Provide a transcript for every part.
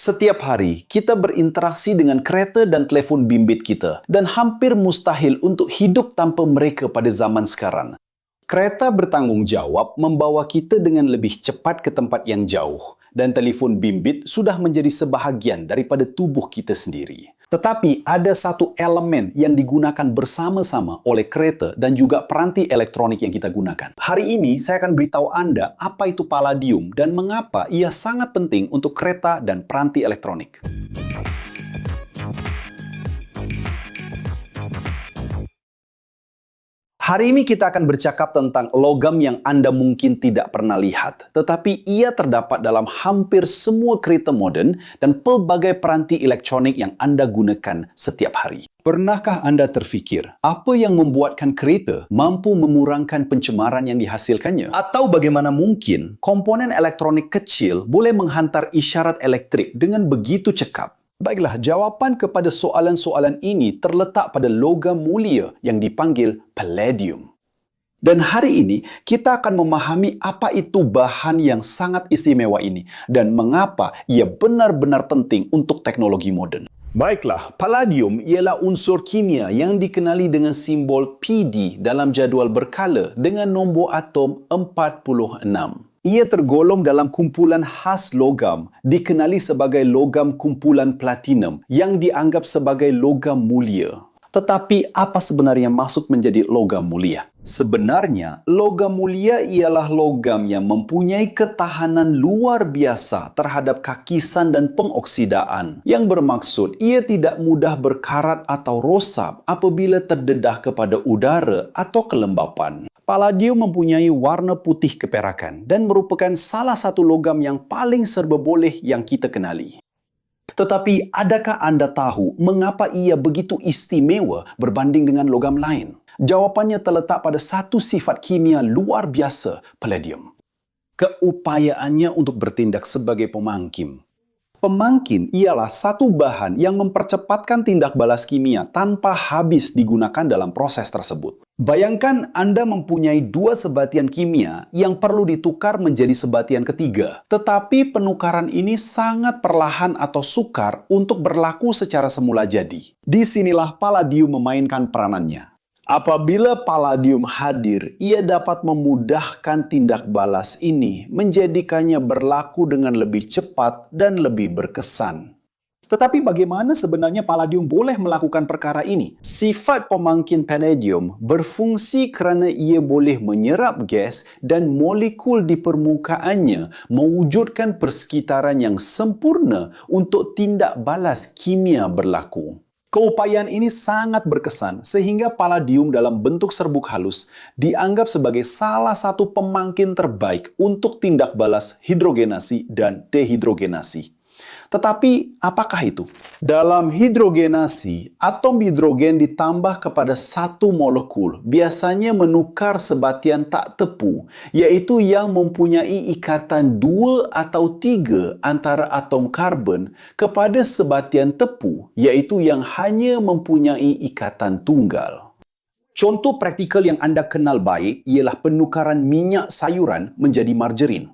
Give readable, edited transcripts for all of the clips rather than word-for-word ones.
Setiap hari, kita berinteraksi dengan kereta dan telefon bimbit kita dan hampir mustahil untuk hidup tanpa mereka pada zaman sekarang. Kereta bertanggungjawab membawa kita dengan lebih cepat ke tempat yang jauh dan telefon bimbit sudah menjadi sebahagian daripada tubuh kita sendiri. Tetapi ada satu elemen yang digunakan bersama-sama oleh kereta dan juga peranti elektronik yang kita gunakan. Hari ini saya akan beritahu Anda apa itu palladium dan mengapa ia sangat penting untuk kereta dan peranti elektronik. Hari ini kita akan bercakap tentang logam yang Anda mungkin tidak pernah lihat, tetapi ia terdapat dalam hampir semua kereta moden dan pelbagai peranti elektronik yang Anda gunakan setiap hari. Pernahkah Anda terfikir, apa yang membuatkan kereta mampu memurangkan pencemaran yang dihasilkannya? Atau bagaimana mungkin komponen elektronik kecil boleh menghantar isyarat elektrik dengan begitu cekap? Baiklah, jawapan kepada soalan-soalan ini terletak pada logam mulia yang dipanggil palladium. Dan hari ini, kita akan memahami apa itu bahan yang sangat istimewa ini dan mengapa ia benar-benar penting untuk teknologi moden. Baiklah, palladium ialah unsur kimia yang dikenali dengan simbol Pd dalam jadual berkala dengan nombor atom 46. Ia tergolong dalam kumpulan khas logam, dikenali sebagai logam kumpulan platinum yang dianggap sebagai logam mulia. Tetapi apa sebenarnya maksud menjadi logam mulia? Sebenarnya, logam mulia ialah logam yang mempunyai ketahanan luar biasa terhadap kakisan dan pengoksidaan. Yang bermaksud, ia tidak mudah berkarat atau rosak apabila terdedah kepada udara atau kelembapan. Palladium mempunyai warna putih keperakan dan merupakan salah satu logam yang paling serba boleh yang kita kenali. Tetapi, adakah Anda tahu mengapa ia begitu istimewa berbanding dengan logam lain? Jawapannya terletak pada satu sifat kimia luar biasa palladium. Keupayaannya untuk bertindak sebagai pemangkin. Pemangkin ialah satu bahan yang mempercepatkan tindak balas kimia tanpa habis digunakan dalam proses tersebut. Bayangkan Anda mempunyai dua sebatian kimia yang perlu ditukar menjadi sebatian ketiga. Tetapi penukaran ini sangat perlahan atau sukar untuk berlaku secara semula jadi. Disinilah palladium memainkan peranannya. Apabila palladium hadir, ia dapat memudahkan tindak balas ini, menjadikannya berlaku dengan lebih cepat dan lebih berkesan. Tetapi bagaimana sebenarnya palladium boleh melakukan perkara ini? Sifat pemangkin palladium berfungsi kerana ia boleh menyerap gas dan molekul di permukaannya mewujudkan persekitaran yang sempurna untuk tindak balas kimia berlaku. Keupayaan ini sangat berkesan sehingga palladium dalam bentuk serbuk halus dianggap sebagai salah satu pemangkin terbaik untuk tindak balas hidrogenasi dan dehidrogenasi. Tetapi, apakah itu? Dalam hidrogenasi, atom hidrogen ditambah kepada satu molekul, biasanya menukar sebatian tak tepu, iaitu yang mempunyai ikatan dual atau 3 antara atom karbon kepada sebatian tepu, iaitu yang hanya mempunyai ikatan tunggal. Contoh praktikal yang Anda kenal baik ialah penukaran minyak sayuran menjadi margarin.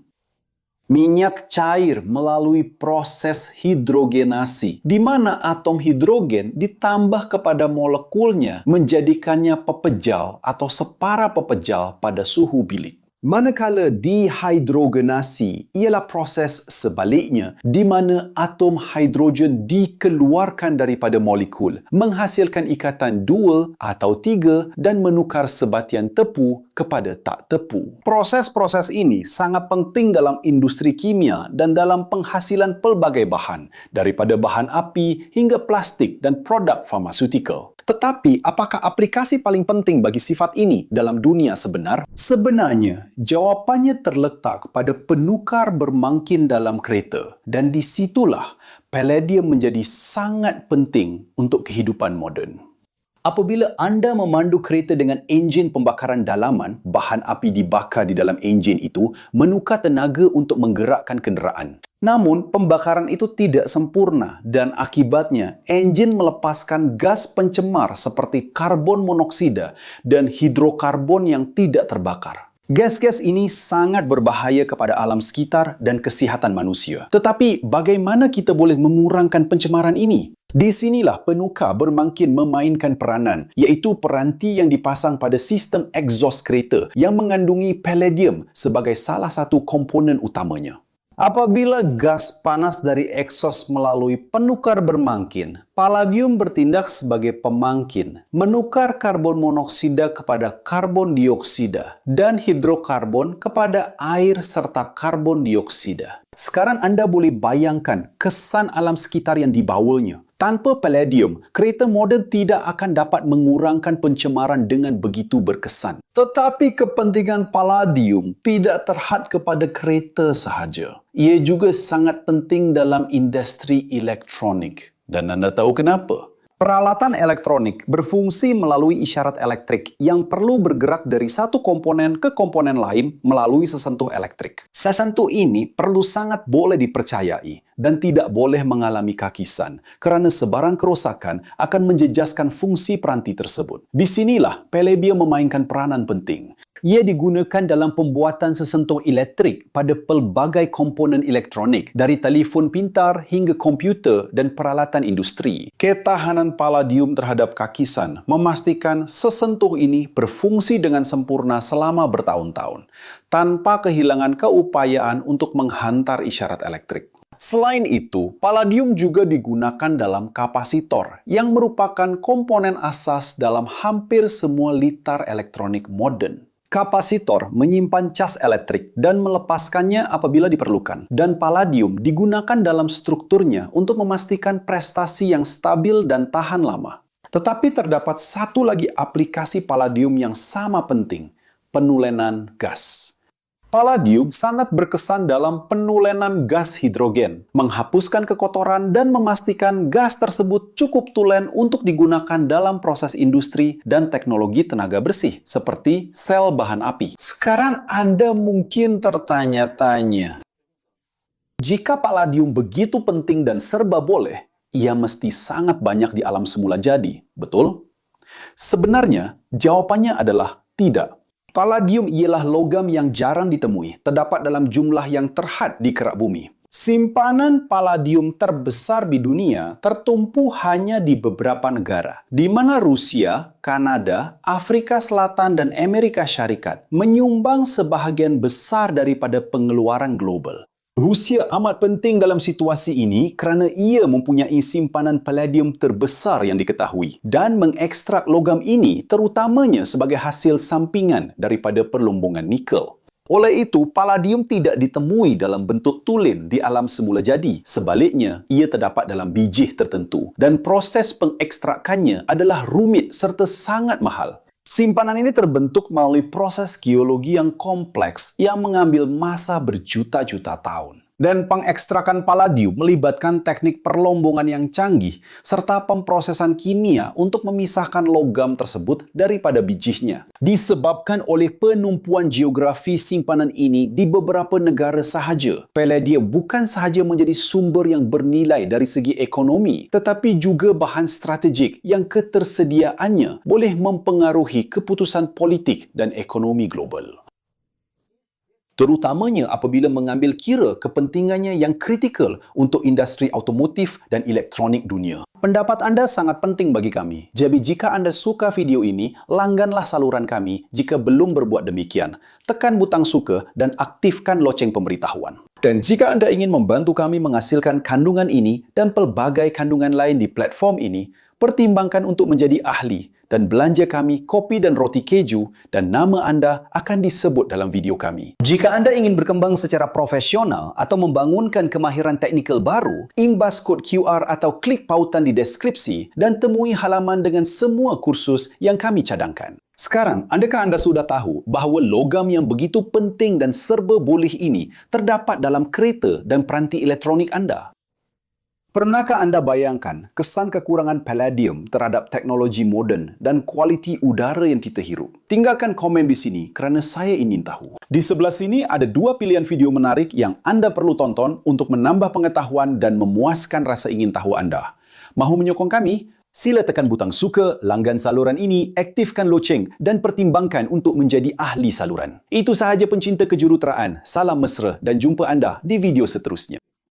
Minyak cair melalui proses hidrogenasi, di mana atom hidrogen ditambah kepada molekulnya menjadikannya pepejal atau separa pepejal pada suhu bilik. Manakala dehidrogenasi ialah proses sebaliknya, di mana atom hidrogen dikeluarkan daripada molekul, menghasilkan ikatan dual atau 3 dan menukar sebatian tepu kepada tak tepu. Proses-proses ini sangat penting dalam industri kimia dan dalam penghasilan pelbagai bahan, daripada bahan api hingga plastik dan produk farmaseutical. Tetapi, apakah aplikasi paling penting bagi sifat ini dalam dunia sebenar? Sebenarnya, jawapannya terletak pada penukar bermangkin dalam kereta. Dan disitulah palladium menjadi sangat penting untuk kehidupan moden. Apabila anda memandu kereta dengan enjin pembakaran dalaman, bahan api dibakar di dalam enjin itu menukar tenaga untuk menggerakkan kenderaan. Namun, pembakaran itu tidak sempurna dan akibatnya enjin melepaskan gas pencemar seperti karbon monoksida dan hidrokarbon yang tidak terbakar. Gas-gas ini sangat berbahaya kepada alam sekitar dan kesihatan manusia. Tetapi bagaimana kita boleh mengurangkan pencemaran ini? Di sinilah penukar bermakin memainkan peranan, iaitu peranti yang dipasang pada sistem exhaust kereta yang mengandungi palladium sebagai salah satu komponen utamanya. Apabila gas panas dari exhaust melalui penukar bermangkin, palladium bertindak sebagai pemangkin, menukar karbon monoksida kepada karbon dioksida dan hidrokarbon kepada air serta karbon dioksida. Sekarang anda boleh bayangkan kesan alam sekitar yang dibaulnya. Tanpa palladium, kereta moden tidak akan dapat mengurangkan pencemaran dengan begitu berkesan. Tetapi kepentingan palladium tidak terhad kepada kereta sahaja. Ia juga sangat penting dalam industri elektronik. Dan anda tahu kenapa? Peralatan elektronik berfungsi melalui isyarat elektrik yang perlu bergerak dari satu komponen ke komponen lain melalui sesentuh elektrik. Sesentuh ini perlu sangat boleh dipercayai dan tidak boleh mengalami kakisan kerana sebarang kerosakan akan menjejaskan fungsi peranti tersebut. Di sinilah palladium memainkan peranan penting. Ia digunakan dalam pembuatan sesentuh elektrik pada pelbagai komponen elektronik, dari telefon pintar hingga komputer dan peralatan industri. Ketahanan palladium terhadap kakisan memastikan sesentuh ini berfungsi dengan sempurna selama bertahun-tahun, tanpa kehilangan keupayaan untuk menghantar isyarat elektrik. Selain itu, palladium juga digunakan dalam kapasitor, yang merupakan komponen asas dalam hampir semua litar elektronik moden. Kapasitor menyimpan cas elektrik dan melepaskannya apabila diperlukan. Dan palladium digunakan dalam strukturnya untuk memastikan prestasi yang stabil dan tahan lama. Tetapi terdapat satu lagi aplikasi palladium yang sama penting, penulenan gas. Palladium sangat berkesan dalam penulenan gas hidrogen, menghapuskan kekotoran dan memastikan gas tersebut cukup tulen untuk digunakan dalam proses industri dan teknologi tenaga bersih, seperti sel bahan api. Sekarang Anda mungkin tertanya-tanya, jika palladium begitu penting dan serba boleh, ia mesti sangat banyak di alam semula jadi, betul? Sebenarnya, jawabannya adalah tidak. Palladium ialah logam yang jarang ditemui, terdapat dalam jumlah yang terhad di kerak bumi. Simpanan palladium terbesar di dunia tertumpu hanya di beberapa negara, di mana Rusia, Kanada, Afrika Selatan, dan Amerika Syarikat menyumbang sebahagian besar daripada pengeluaran global. Rusia amat penting dalam situasi ini kerana ia mempunyai simpanan palladium terbesar yang diketahui dan mengekstrak logam ini terutamanya sebagai hasil sampingan daripada perlumbungan nikel. Oleh itu, palladium tidak ditemui dalam bentuk tulen di alam semula jadi. Sebaliknya, ia terdapat dalam bijih tertentu dan proses pengekstrakannya adalah rumit serta sangat mahal. Simpanan ini terbentuk melalui proses geologi yang kompleks yang mengambil masa berjuta-juta tahun. Dan pengekstrakan palladium melibatkan teknik perlombongan yang canggih serta pemprosesan kimia untuk memisahkan logam tersebut daripada bijihnya. Disebabkan oleh penumpuan geografi simpanan ini di beberapa negara sahaja, palladium bukan sahaja menjadi sumber yang bernilai dari segi ekonomi, tetapi juga bahan strategik yang ketersediaannya boleh mempengaruhi keputusan politik dan ekonomi global. Terutamanya apabila mengambil kira kepentingannya yang kritikal untuk industri automotif dan elektronik dunia. Pendapat anda sangat penting bagi kami. Jadi jika anda suka video ini, langganlah saluran kami jika belum berbuat demikian. Tekan butang suka dan aktifkan loceng pemberitahuan. Dan jika anda ingin membantu kami menghasilkan kandungan ini dan pelbagai kandungan lain di platform ini, pertimbangkan untuk menjadi ahli dan belanja kami kopi dan roti keju dan nama anda akan disebut dalam video kami. Jika anda ingin berkembang secara profesional atau membangunkan kemahiran teknikal baru, imbas kod QR atau klik pautan di deskripsi dan temui halaman dengan semua kursus yang kami cadangkan. Sekarang, adakah anda sudah tahu bahawa logam yang begitu penting dan serba boleh ini terdapat dalam kereta dan peranti elektronik anda? Pernahkah anda bayangkan kesan kekurangan palladium terhadap teknologi moden dan kualiti udara yang kita hirup? Tinggalkan komen di sini kerana saya ingin tahu. Di sebelah sini ada dua pilihan video menarik yang anda perlu tonton untuk menambah pengetahuan dan memuaskan rasa ingin tahu anda. Mahu menyokong kami? Sila tekan butang suka, langgan saluran ini, aktifkan loceng dan pertimbangkan untuk menjadi ahli saluran. Itu sahaja pencinta kejuruteraan. Salam mesra dan jumpa anda di video seterusnya.